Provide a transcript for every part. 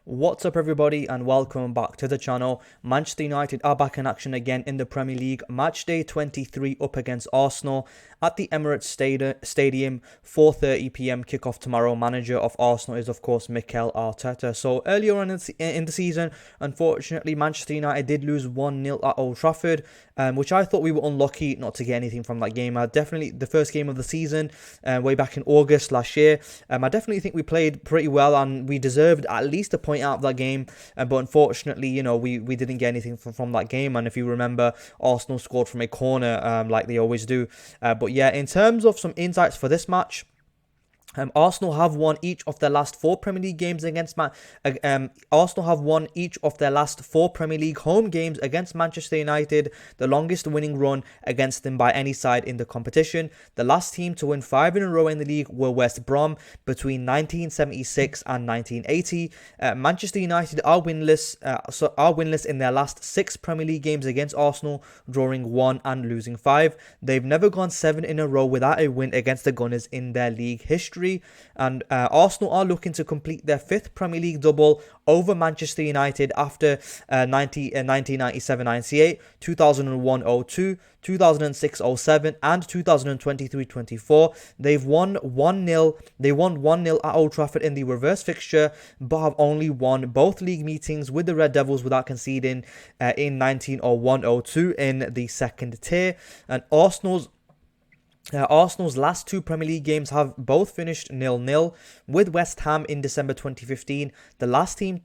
What's up everybody and welcome back to the channel. Manchester United are back in action again in the Premier League. Match day 23 up against Arsenal at the Emirates Stadium, 4:30 p.m. kickoff tomorrow. Manager of Arsenal is of course Mikel Arteta. So earlier on in the season, unfortunately Manchester United did lose 1-0 at Old Trafford, which I thought we were unlucky not to get anything from that game. Definitely the first game of the season, way back in August last year. I definitely think we played pretty well and we deserved at least a point out of that game, but unfortunately, we didn't get anything from that game. And if you remember, Arsenal scored from a corner, like they always do. But yeah, in terms of some insights for this match, Arsenal have won each of their last 4 Premier League games against Arsenal have won each of their last 4 Premier League home games against Manchester United, the longest winning run against them by any side in the competition. The last team to win 5 in a row in the league were West Brom between 1976 and 1980. Manchester United are winless in their last 6 Premier League games against Arsenal, drawing 1 and losing 5. They've never gone 7 in a row without a win against the Gunners in their league history. And Arsenal are looking to complete their 5th Premier League double over Manchester United after 1997-98, 2001-02, 2006-07 and 2023-24. They've won 1-0. They won 1-0 at Old Trafford in the reverse fixture, but have only won both league meetings with the Red Devils without conceding in 1901-02 in the second tier. And Arsenal's last 2 Premier League games have both finished 0-0, with West Ham in December 2015, the last team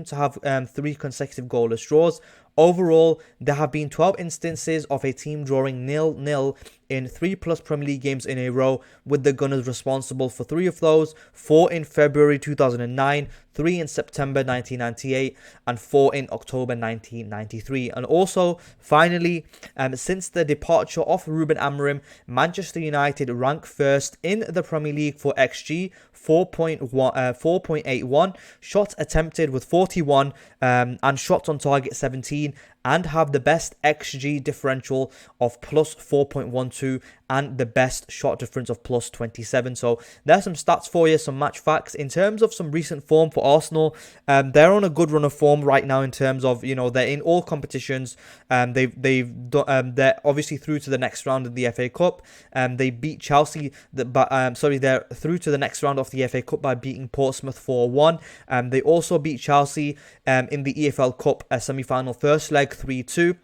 to have 3 consecutive goalless draws. Overall, there have been 12 instances of a team drawing 0-0 in 3+ Premier League games in a row, with the Gunners responsible for 3 of those, 4 in February 2009, 3 in September 1998, and 4 in October 1993. And also, finally, since the departure of Ruben Amorim, Manchester United rank first in the Premier League for XG, 4.81, shots attempted with 41, and shots on target 17, and have the best XG differential of plus 4.12 and the best shot difference of plus 27. So there's some stats for you, some match facts. In terms of some recent form for Arsenal, they're on a good run of form right now in terms of, they're in all competitions. They're obviously through to the next round of the FA Cup. They beat Chelsea, they're through to the next round of the FA Cup by beating Portsmouth 4-1. They also beat Chelsea in the EFL Cup semi-final first leg 3-2.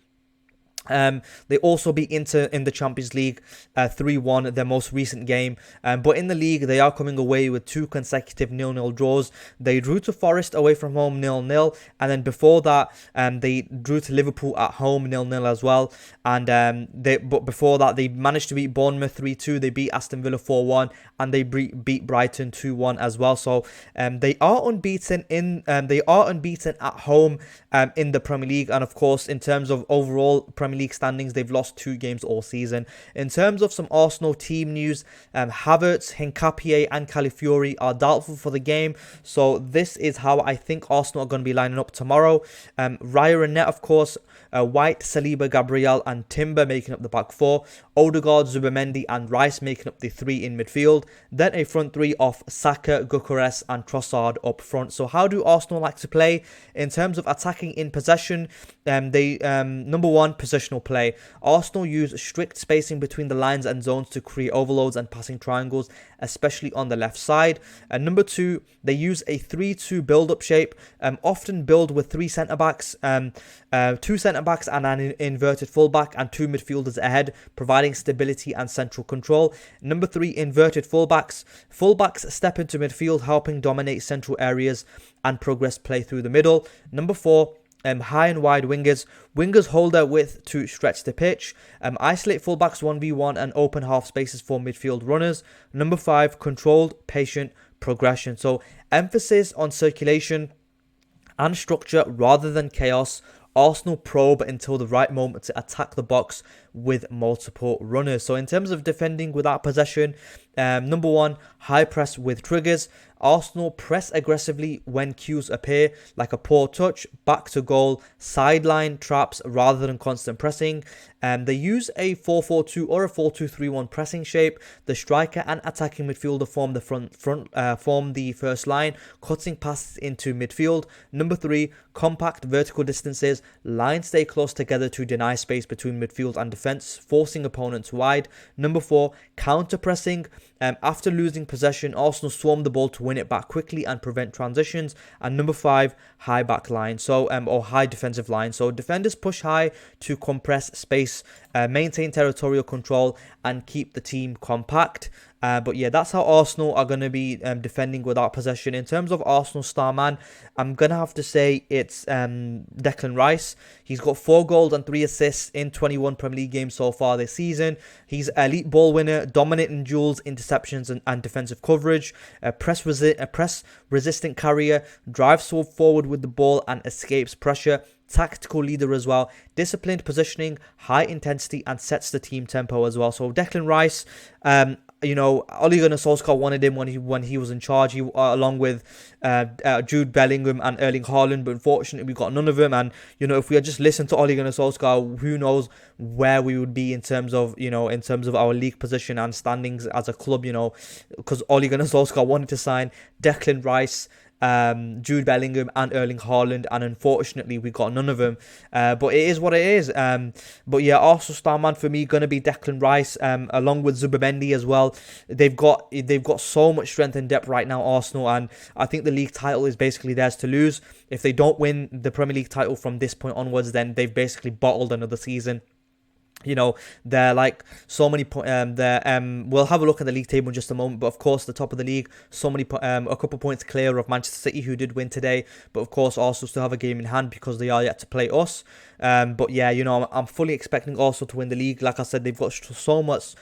They also beat Inter in the Champions League 3-1, their most recent game. But in the league, they are coming away with 2 consecutive 0-0 draws. They drew to Forest away from home 0-0, and then before that, they drew to Liverpool at home 0-0 as well. And but before that, they managed to beat Bournemouth 3-2. They beat Aston Villa 4-1, and they beat Brighton 2-1 as well. So they are unbeaten at home in the Premier League, and of course, in terms of overall Premier League standings, they've lost 2 games all season. In terms of some Arsenal team news, Havertz, Hincapié and Calafiori are doubtful for the game. So this is how I think Arsenal are going to be lining up tomorrow. Raya and Net, of course, White, Saliba, Gabriel and Timber making up the back 4. Odegaard, Zubimendi and Rice making up the 3 in midfield. Then a front 3 of Saka, Gyökeres and Trossard up front. So how do Arsenal like to play? In terms of attacking in possession, they number 1, positional play. Arsenal use strict spacing between the lines and zones to create overloads and passing triangles, especially on the left side. And number 2, they use a 3-2 build-up shape, often build with 3 centre-backs, 2 centre-backs and an inverted full-back and 2 midfielders ahead, providing stability and central control. Number 3, inverted full-backs. Full-backs step into midfield, helping dominate central areas and progress play through the middle. Number 4, high and wide wingers. Wingers hold their width to stretch the pitch. Isolate fullbacks 1v1 and open half spaces for midfield runners. Number 5, controlled, patient progression. So emphasis on circulation and structure rather than chaos. Arsenal probe until the right moment to attack the box with multiple runners. So in terms of defending without possession, number 1, high press with triggers. Arsenal press aggressively when cues appear, like a poor touch, back to goal, sideline traps rather than constant pressing. They use a 4-4-2 or a 4-2-3-1 pressing shape. The striker and attacking midfielder form the first line, cutting passes into midfield. Number 3, compact vertical distances. Lines stay close together to deny space between midfield and defence, forcing opponents wide. Number 4, counter pressing. After losing possession, Arsenal swarm the ball to win it back quickly and prevent transitions. And number 5, high back line, or high defensive line. So defenders push high to compress space, maintain territorial control, and keep the team compact. But yeah, that's how Arsenal are going to be defending without possession. In terms of Arsenal star man, I'm going to have to say it's Declan Rice. He's got 4 goals and 3 assists in 21 Premier League games so far this season. He's elite ball winner, dominant in duels, interceptions, and defensive coverage. A press resistant carrier, drives forward with the ball and escapes pressure. Tactical leader as well, disciplined positioning, high intensity, and sets the team tempo as well. So Declan Rice, Ole Gunnar Solskjaer wanted him when he was in charge, along with Jude Bellingham and Erling Haaland, but unfortunately we got none of them. And if we had just listened to Ole Gunnar Solskjaer, who knows where we would be in terms of our league position and standings as a club, because Ole Gunnar Solskjaer wanted to sign Declan Rice, Jude Bellingham and Erling Haaland, and unfortunately we got none of them, but it is what it is. But yeah, Arsenal star man for me gonna be Declan Rice, along with Zubimendi as well. They've got so much strength and depth right now, Arsenal, and I think the league title is basically theirs to lose. If they don't win the Premier League title from this point onwards, then they've basically bottled another season. They're like so many points. We'll have a look at the league table in just a moment. But of course, the top of the league, a couple points clear of Manchester City, who did win today. But of course, Arsenal still have a game in hand because they are yet to play us. But yeah, I'm fully expecting Arsenal to win the league. Like I said, they've got so much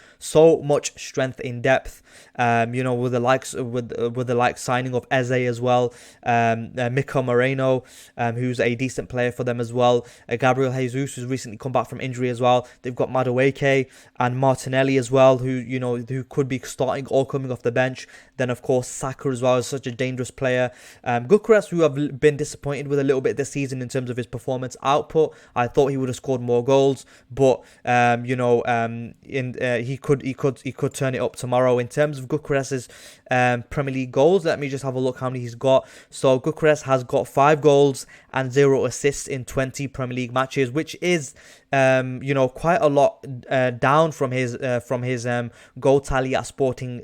strength in depth. With the likes signing of Eze as well, Mikel Moreno, who's a decent player for them as well. Gabriel Jesus, who's recently come back from injury as well. They've got Madueke and Martinelli as well, who could be starting or coming off the bench. Then of course Saka as well is such a dangerous player. Gyökeres, who I've been disappointed with a little bit this season in terms of his performance output. I thought he would have scored more goals, but he could turn it up tomorrow. In terms of Gyökeres's Premier League goals, let me just have a look how many he's got. So Gyökeres has got 5 goals and 0 assists in 20 Premier League matches, which is quite a lot down from his goal tally at Sporting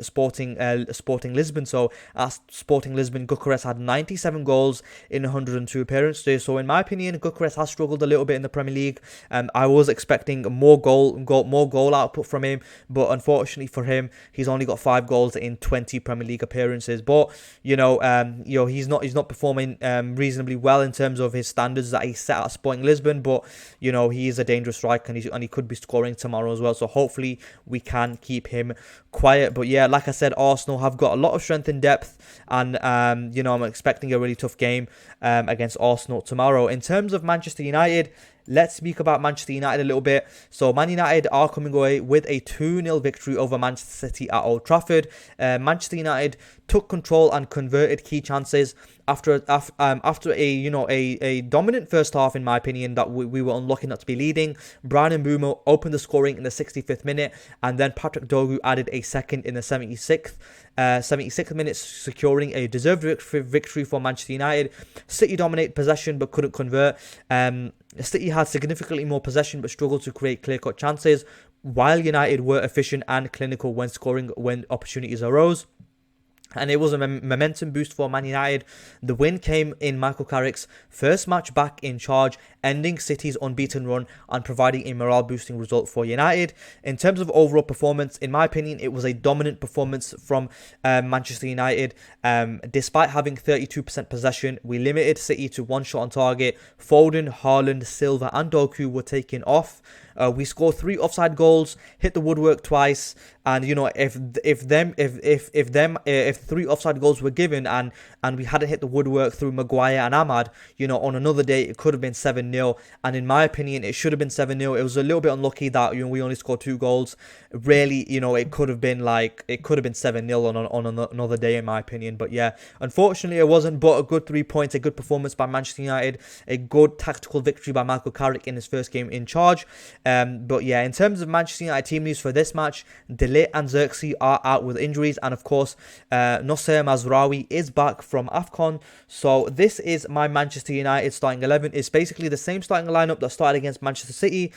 Lisbon. So at Sporting Lisbon, Gyökeres had 97 goals in 102 appearances. So in my opinion, Gyökeres has struggled a little bit in the Premier League. I was expecting more goal output from him, but unfortunately for him, he's only got 5 goals in 20 Premier League appearances. But he's not performing reasonably well in terms of his standards that he set at Sporting Lisbon. But he is a dangerous striker, and he could be scoring tomorrow as well. So hopefully we can keep him quiet. But yeah, like I said, Arsenal have got a lot of strength and depth, and I'm expecting a really tough game against Arsenal tomorrow. In terms of Manchester United, let's speak about Manchester United a little bit. So Man United are coming away with a 2-0 victory over Manchester City at Old Trafford. Manchester United took control and converted key chances after a dominant first half, in my opinion, that we were unlucky not to be leading. Brian Mbeumo opened the scoring in the 65th minute, and then Patrick Dogu added a second in the 76th minute, securing a deserved victory for Manchester United. City dominate possession but couldn't convert. City had significantly more possession but struggled to create clear-cut chances, while United were efficient and clinical when scoring when opportunities arose. And it was a momentum boost for Man United. The win came in Michael Carrick's first match back in charge, ending City's unbeaten run and providing a morale-boosting result for United. In terms of overall performance, in my opinion, it was a dominant performance from Manchester United. Despite having 32% possession, we limited City to 1 shot on target. Foden, Haaland, Silva and Doku were taken off. We scored 3 offside goals, hit the woodwork twice, and you know, if 3 offside goals were given and we hadn't hit the woodwork through Maguire and Ahmad, you know, on another day it could have been 7-0. And in my opinion, it should have been 7-0. It was a little bit unlucky that, you know, we only scored 2 goals. Really, you know, it could have been 7-0 on another day, in my opinion. But yeah, unfortunately it wasn't. But a good 3 points, a good performance by Manchester United, a good tactical victory by Michael Carrick in his first game in charge. But yeah, in terms of Manchester United team news for this match, Delay and Xerxes are out with injuries, and of course Nosser Mazraoui is back from AFCON. So this is my Manchester United starting 11. It's basically the same starting lineup that started against Manchester City,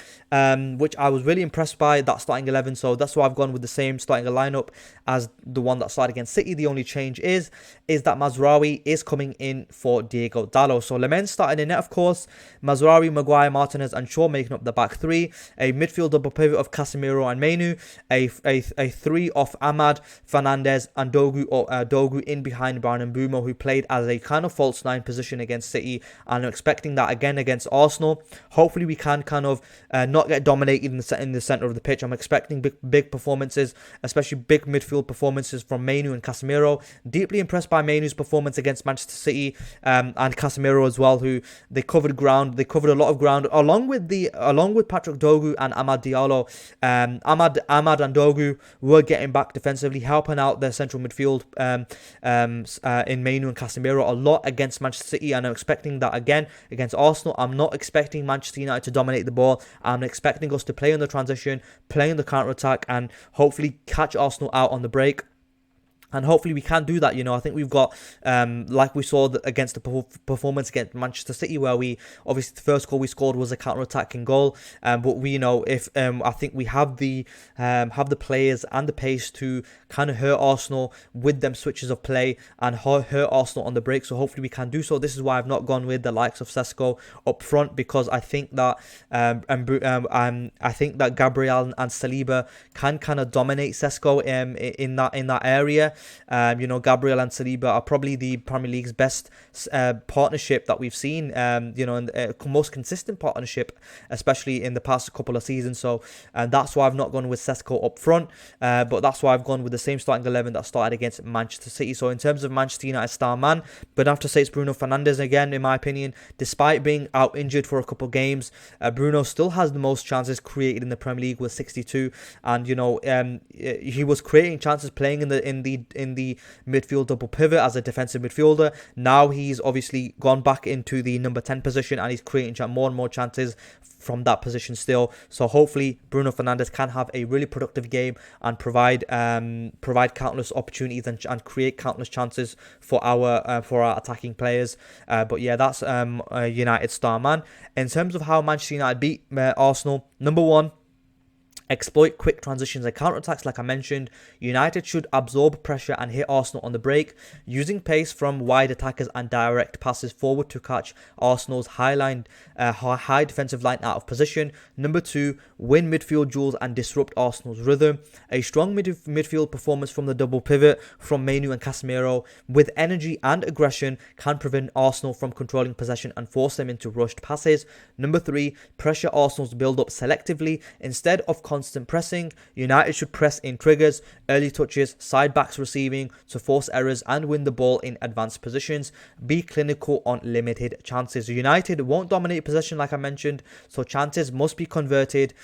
which I was really impressed by, that starting 11. So that's why I've gone with the same starting lineup as the one that started against City. The only change is that Mazraoui is coming in for Diego Dallo. So Lemens starting in net, of course. Mazraoui, Maguire, Martinez and Shaw making up the back 3. A midfield double pivot of Casemiro and Mainu. A 3 of Ahmad, Fernandez and Dogu in behind Bryan Mbeumo, who played as a kind of false 9 position against City, and I'm expecting that again against Arsenal. Hopefully we can kind of not get dominated in the centre of the pitch. I'm expecting big performances, especially big midfield performances from Mainu and Casemiro. Deeply impressed by Mainu's performance against Manchester City, and Casemiro as well, who they covered a lot of ground along with Patrick Dogu and Amad Diallo. Ahmad and Dogu were getting back defensively, helping out their central midfield in Mainu and Casemiro a lot against Manchester City, and I'm expecting that again against Arsenal. I'm not expecting Manchester United to dominate the ball. I'm expecting us to play on the transition, play on the counter-attack, and hopefully catch Arsenal out on the break. And hopefully we can do that. You know, I think we've got, like we saw against the performance against Manchester City, where we obviously the first goal we scored was a counter-attacking goal. But we, you know, if I think we have the players and the pace to kind of hurt Arsenal with them switches of play and hurt Arsenal on the break. So hopefully we can do so. This is why I've not gone with the likes of Sesko up front, because I think that Gabriel and Saliba can kind of dominate Sesko in that area. You know, Gabriel and Saliba are probably the Premier League's best partnership that we've seen, you know, and most consistent partnership, especially in the past couple of seasons. So that's why I've not gone with Sesko up front, but that's why I've gone with the same starting 11 that started against Manchester City. So in terms of Manchester United star man, but I have to say it's Bruno Fernandes again, in my opinion. Despite being out injured for a couple of games, Bruno still has the most chances created in the Premier League with 62, and you know, he was creating chances playing in the midfield double pivot as a defensive midfielder. Now he's obviously gone back into the number 10 position, and he's creating more and more chances from that position still. So hopefully Bruno Fernandes can have a really productive game and provide countless opportunities and create countless chances for our attacking players. But yeah, that's United star man. In terms of how Manchester United beat Arsenal, number 1, exploit quick transitions and counterattacks. Like I mentioned, United should absorb pressure and hit Arsenal on the break, using pace from wide attackers and direct passes forward to catch Arsenal's high defensive line out of position. Number 2, win midfield duels and disrupt Arsenal's rhythm. A strong midfield performance from the double pivot from Mainu and Casemiro with energy and aggression can prevent Arsenal from controlling possession and force them into rushed passes. Number 3, pressure Arsenal's build-up selectively. Instead of constant pressing, United should press in triggers, early touches, side backs receiving to force errors and win the ball in advanced positions. Be clinical on limited chances. United won't dominate possession, like I mentioned, so chances must be converted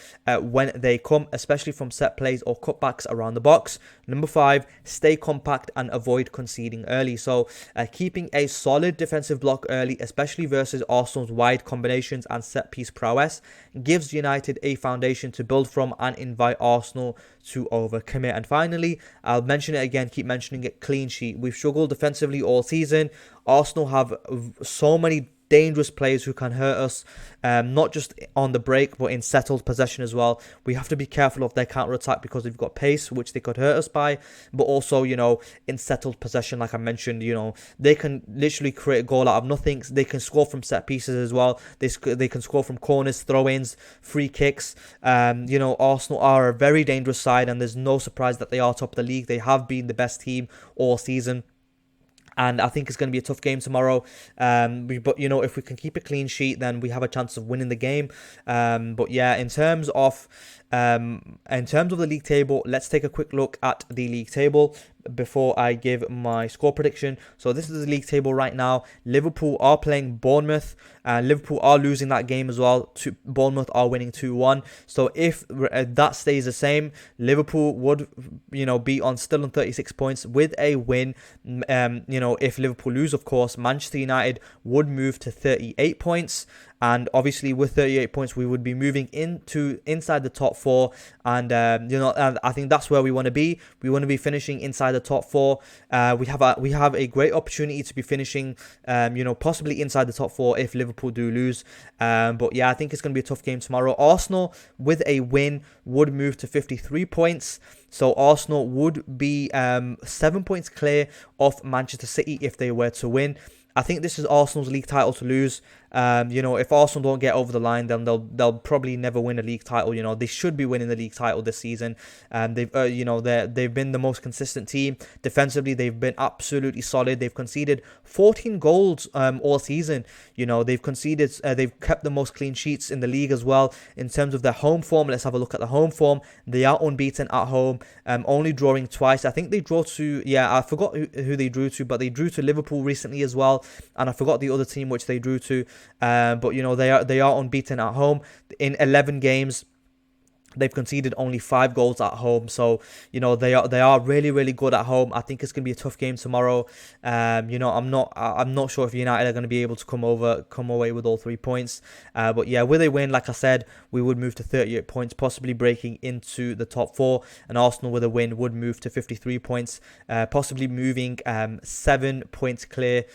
when they come, especially from set plays or cutbacks around the box. Number 5, stay compact and avoid conceding early. So keeping a solid defensive block early, especially versus Arsenal's wide combinations and set piece prowess, gives United a foundation to build from and invite Arsenal to overcommit. And finally, I'll mention it again, keep mentioning it, clean sheet. We've struggled defensively all season. Arsenal have so many dangerous players who can hurt us, not just on the break but in settled possession as well. We have to be careful of their counter-attack because they've got pace, which they could hurt us by, but also, you know, in settled possession, like I mentioned, you know, they can literally create a goal out of nothing. They can score from set pieces as well. They can score from corners, throw-ins, free kicks. You know, Arsenal are a very dangerous side, and there's no surprise that they are top of the league. They have been the best team all season. And I think it's going to be a tough game tomorrow. But you know, if we can keep a clean sheet, then we have a chance of winning the game. But yeah, in terms of the league table, let's take a quick look at the league table before I give my score prediction. So this is the league table right now. Liverpool are playing Bournemouth. Liverpool are losing that game as well. Bournemouth are winning 2-1. So if that stays the same, Liverpool would, you know, be still on 36 points with a win. You know, if Liverpool lose, of course, Manchester United would move to 38 points. And obviously, with 38 points, we would be moving inside the top four. And you know, and I think that's where we want to be. We want to be finishing inside the top four. We have a great opportunity to be finishing, you know, possibly inside the top four if Liverpool do lose. But yeah, I think it's going to be a tough game tomorrow. Arsenal with a win would move to 53 points. So Arsenal would be 7 points clear of Manchester City if they were to win. I think this is Arsenal's league title to lose. You know, if Arsenal don't get over the line, then they'll probably never win a league title. You know, they should be winning the league title this season. They've you know, they've been the most consistent team defensively. They've been absolutely solid. They've conceded 14 goals all season. You know, they've kept the most clean sheets in the league as well. In terms of their home form, let's have a look at the home form. They are unbeaten at home, only drawing twice. I think they draw to, I forgot who they drew to, but they drew to Liverpool recently as well, and I forgot the other team which they drew to. But you know, they are unbeaten at home in 11 games. They've conceded only 5 goals at home, so you know they are really, really good at home. I think it's going to be a tough game tomorrow. You know, I'm not sure if United are going to be able to come away with all 3 points. But yeah, with a win, like I said, we would move to 38 points, possibly breaking into the top 4. And Arsenal with a win would move to 53 points, possibly moving 7 points clear.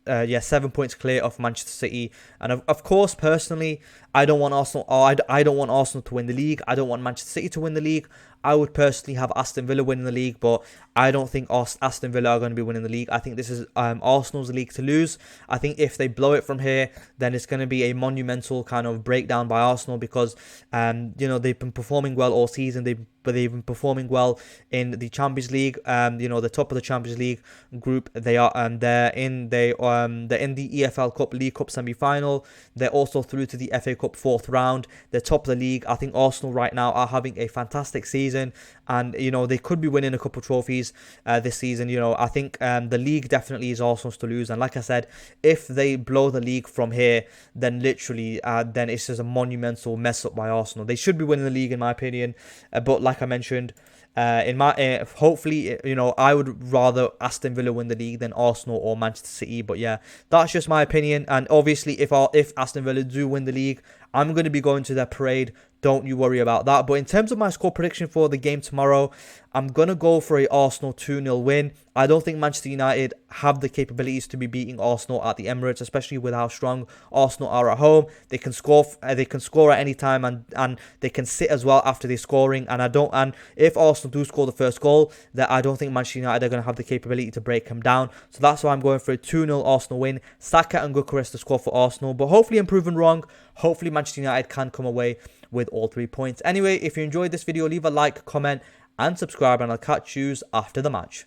7 points clear of Manchester City. And of course, personally, I don't want Arsenal. I don't want Arsenal to win the league. I don't want Manchester City to win the league. I would personally have Aston Villa winning the league, but I don't think Aston Villa are going to be winning the league. I think this is Arsenal's league to lose. I think if they blow it from here, then it's going to be a monumental kind of breakdown by Arsenal, because you know, they've been performing well all season. They've been performing well in the Champions League. You know, the top of the Champions League group. They're in the EFL Cup, League Cup semi-final. They're also through to the FA Cup 4th round. They're top of the league. I think Arsenal right now are having a fantastic season, and you know, they could be winning a couple of trophies this season. You know, I think the league definitely is Arsenal's to lose. And like I said, if they blow the league from here, then literally then it's just a monumental mess up by Arsenal. They should be winning the league in my opinion, but like I mentioned, hopefully, you know, I would rather Aston Villa win the league than Arsenal or Manchester City. But yeah, that's just my opinion. And obviously, if Aston Villa do win the league, I'm going to be going to their parade. Don't you worry about that. But in terms of my score prediction for the game tomorrow, I'm going to go for a Arsenal 2-0 win. I don't think Manchester United have the capabilities to be beating Arsenal at the Emirates, especially with how strong Arsenal are at home. They can score at any time, and they can sit as well after they're scoring. And if Arsenal do score the first goal, that I don't think Manchester United are going to have the capability to break them down. So that's why I'm going for a 2-0 Arsenal win. Saka and Gyökeres to score for Arsenal. But hopefully I'm proven wrong. Hopefully Manchester United can come away with all 3 points. Anyway, if you enjoyed this video, leave a like, comment, and subscribe, and I'll catch you after the match.